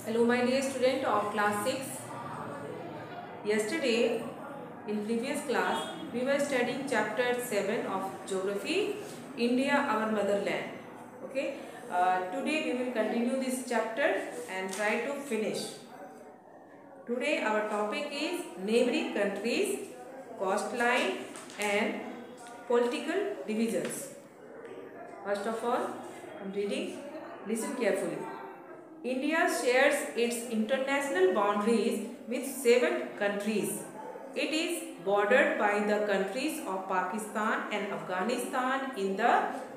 Hello my dear student of class 6. Yesterday in previous class we were studying chapter 7 of geography, India our motherland. Okay. Today we will continue this chapter and try to finish. Today our topic is neighboring countries, coastline and political divisions. First of all, I am reading. Listen carefully. India shares its international boundaries with 7 countries. It is bordered by the countries of Pakistan and Afghanistan in the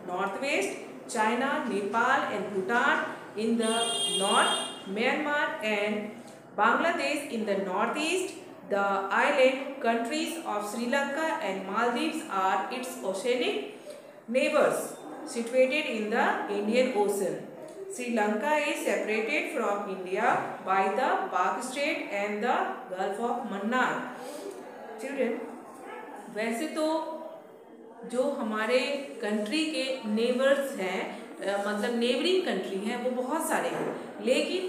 northwest, China, Nepal and Bhutan in the north, Myanmar and Bangladesh in the northeast. The island countries of Sri Lanka and Maldives are its oceanic neighbors situated in the Indian Ocean. Sri Lanka is separated from India by the Pak Strait and the Gulf of Mannar. Children, वैसे तो जो हमारे country के neighbours हैं मतलब neighbouring country हैं वो बहुत सारे हैं, लेकिन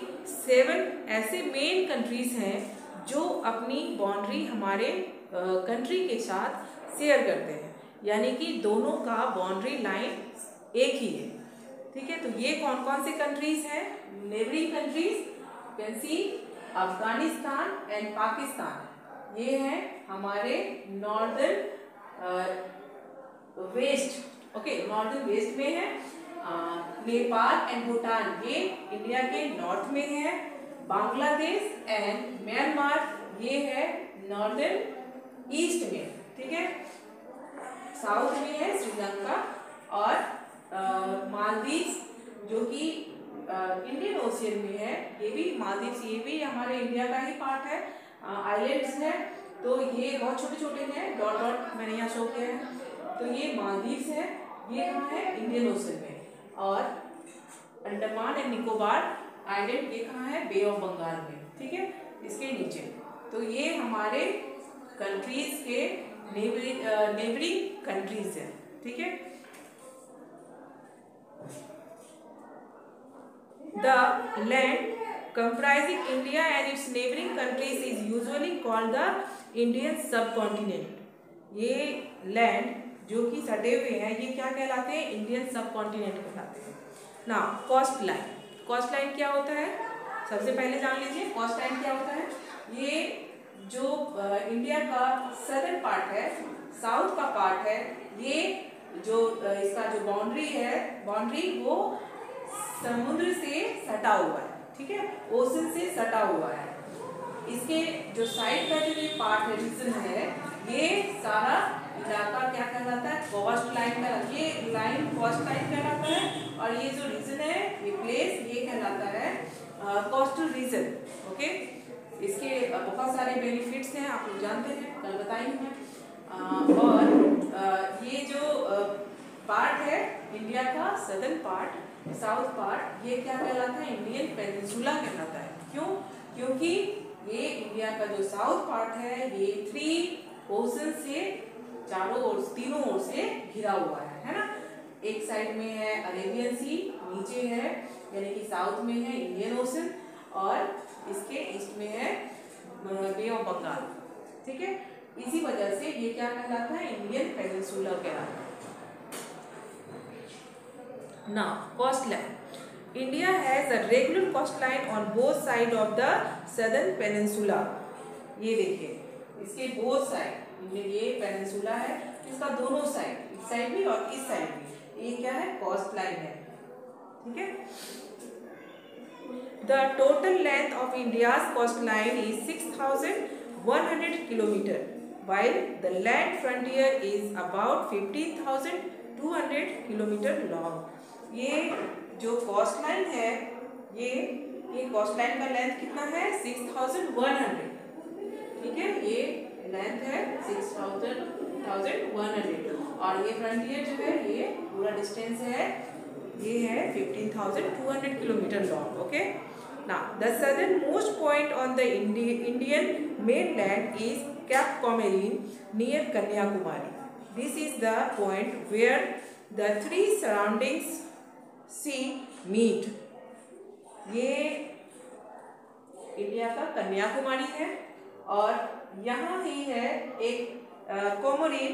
7 ऐसे मेन कंट्रीज हैं जो अपनी बाउंड्री हमारे कंट्री के साथ शेयर करते हैं, यानी कि दोनों का बाउंड्री लाइन एक ही है। ठीक है, तो ये कौन कौन से कंट्रीज हैं? Neighbouring countries can see Afghanistan and Pakistan, ये हैं हमारे northern west. Okay, northern west में है। नेपाल एंड भूटान ये इंडिया के नॉर्थ में है। बांग्लादेश एंड म्यांमार ये है नॉर्दर्न ईस्ट में। ठीक है, साउथ में है श्रीलंका और मालदीव्स जो कि इंडियन ओशियन में है। ये भी मालदीव्स, ये भी हमारे इंडिया का ही पार्ट है, आइलैंड्स है। तो ये बहुत छोटे छोटे हैं, डॉट डॉट मैंने यहाँ शो किया है। तो ये मालदीव्स है, ये कहाँ है? इंडियन ओशियन में। और अंडमान एंड निकोबार आइलैंड ये कहाँ है? बे ऑफ बंगाल में। ठीक है, इसके नीचे। तो ये हमारे कंट्रीज के नेबरिंग कंट्रीज है। ठीक है, the land comprising India and its neighboring countries is usually called the Indian subcontinent. ये लैंड जो कि सटे हुए हैं ये क्या कहलाते हैं? इंडियन सबकॉन्टिनेंट कहलाते हैं। ना कोस्ट लाइन, कोस्ट लाइन क्या होता है? सबसे पहले जान लीजिए कोस्ट लाइन क्या होता है। ये जो इंडिया का सदर्न पार्ट है, साउथ का पार्ट है, ये जो इसका जो बाउंड्री है, बाउंड्री वो समुद्र से सटा हुआ है। ठीक है, ओशन से सटा हुआ है। इसके जो साइड का जो ये पार्ट है, रीजन है, ये सारा इलाका क्या कहलाता है? कोस्ट लाइन का। ये लाइन कोस्ट लाइन कहलाता है और ये जो रीजन है, ये प्लेस, ये कहलाता है कोस्टल रीजन। ओके, इसके बहुत सारे बेनिफिट्स हैं, आप लोग जानते हैं, कल बताएंगे। और ये जो पार्ट है इंडिया का सदर्न पार्ट, साउथ पार्ट, ये क्या कहलाता है? इंडियन पेनिनसुला कहलाता है। क्यों? क्योंकि ये इंडिया का जो साउथ पार्ट है ये 3 ओशन से चारों ओर, तीनों ओर से घिरा हुआ है ना। एक साइड में है अरेबियन सी, नीचे है यानी कि साउथ में है इंडियन ओशन और इसके ईस्ट में है बे ऑफ बंगाल। ठीक है, इसी वजह से ये क्या कहलाता है? इंडियन पेनिनसुला कहलाता है। Now, coastline. India has a regular coastline on both sides of the southern peninsula. ये देखिए, इसके both side, ये पेनिनसुला है, इसका दोनों साइड, इस साइड भी और इस साइड भी, ये क्या है? कोस्टलाइन है। ठीक है, The total length of India's coastline is 6,100 kilometer, while the land frontier is about 15,200 kilometer long. ये जो कोस्ट लाइन है, ये कोस्ट लाइन का लेंथ कितना है? 6,100। ठीक है, ये लेंथ है 6,100 और ये फ्रंटियर जो है ये पूरा डिस्टेंस है, ये है 15,200 किलोमीटर लॉन्ग। ओके, ना the southern most point on the Indian mainland is Cape Comorin near Kanyakumari. This is the point where the 3 surroundings sea meet. ये इंडिया का कन्याकुमारी है, और यहाँ ही है एक कोमोरिन,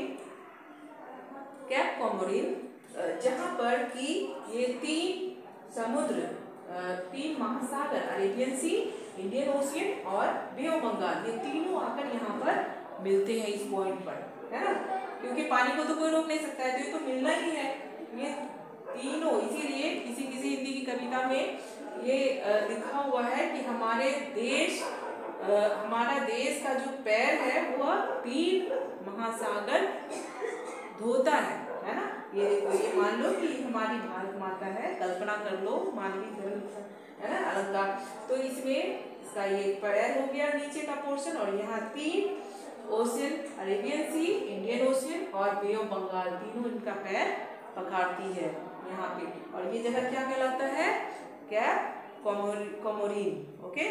कैप कोमोरिन, जहाँ पर कि ये 3 समुद्र, 3 महासागर, अरेबियन सी, इंडियन ओशियन और बे ऑफ बंगाल, ये तीनों आकर यहाँ पर मिलते हैं इस पॉइंट पर, है ना। क्योंकि पानी को तो कोई रोक नहीं सकता है, तो ये तो मिलना ही है, ये तीनों। इसीलिए किसी किसी हिंदी की कविता में ये लिखा हुआ है कि हमारा देश का जो पैर है वह 3 महासागर धोता है ना। ये मान लो कि हमारी भारत माता है, कल्पना कर लो, मानवीय है ना अलंकार। तो इसमें इसका ये पैर हो गया नीचे का पोर्शन, और यहाँ 3 ओशियन, अरेबियन सी, इंडियन ओशियन और बे ऑफ बंगाल, तीनों इनका पैर पखारती है यहाँ पे। और ये जगह क्या कहलाता है? Cap Comorin. ओके,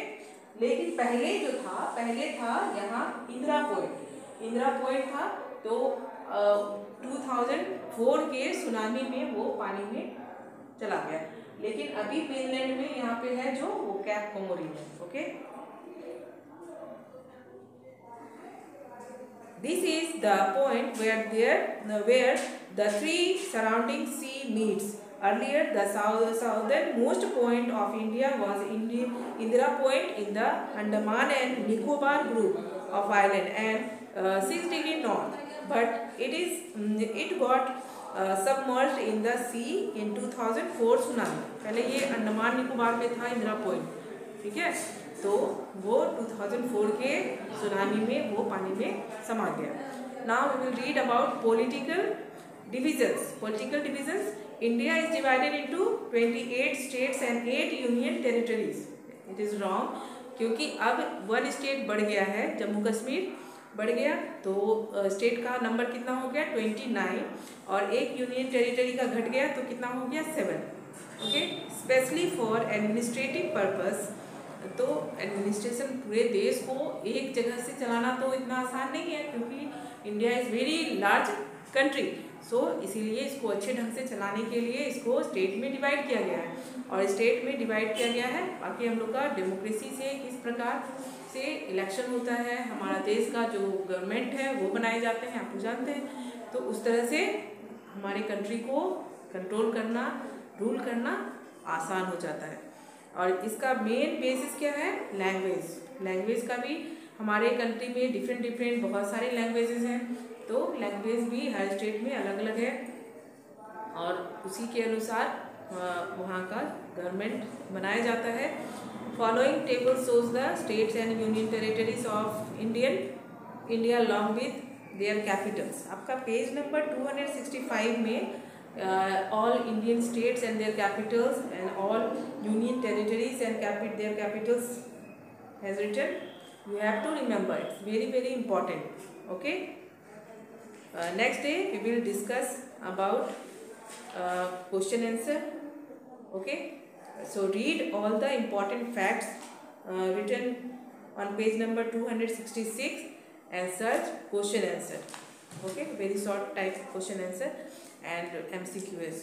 लेकिन पहले था यहाँ इंदिरा पॉइंट था। तो 2004 के सुनामी में वो पानी में चला गया, लेकिन अभी मेनलैंड में यहाँ पे है जो वो कैप कोमोरिन है। Okay, this is the point where the 3 surrounding sea meets. Earlier, the southernmost point of India was Indira Point in the Andaman and Nicobar group of island and 6 degrees north. But it got submerged in the sea in 2004 tsunami. पहले ये अंडमान निकोबार में था Indira point, ठीक है। तो वो 2004 के tsunami में वो पानी में समा गया। Now we will read about political divisions. India is divided into 28 states and 8 union territories. It is wrong, क्योंकि अब 1 स्टेट बढ़ गया है, जम्मू कश्मीर बढ़ गया, तो स्टेट का नंबर कितना हो गया? 29, और एक यूनियन टेरिटरी का घट गया तो कितना हो गया? 7। Okay, specially for administrative purpose. तो एडमिनिस्ट्रेशन पूरे देश को एक जगह से चलाना तो इतना आसान नहीं है, क्योंकि India is very large country. So इसीलिए इसको अच्छे ढंग से चलाने के लिए इसको स्टेट में डिवाइड किया गया है, और स्टेट में डिवाइड किया गया है। बाकी हम लोग का डेमोक्रेसी से किस प्रकार से इलेक्शन होता है, हमारा देश का जो गवर्नमेंट है वो बनाए जाते हैं, आप जानते हैं। तो उस तरह से हमारे कंट्री को कंट्रोल करना, रूल करना आसान हो जाता है। और इसका मेन बेसिस क्या है? लैंग्वेज का भी हमारे कंट्री में डिफरेंट बहुत सारे लैंग्वेजेस हैं, तो लैंग्वेज भी हर स्टेट में अलग अलग है, और उसी के अनुसार वहाँ का गवर्नमेंट बनाया जाता है। Following table shows the states and union territories of India along with their Capitals. आपका पेज नंबर 265 में all Indian states and their capitals and all union territories and their capitals has written. You have to remember, it's very important. Okay, next day we will discuss about question answer. Okay, so read all the important facts written on page number 266 and search question answer. Okay, very short type question answer and MCQs.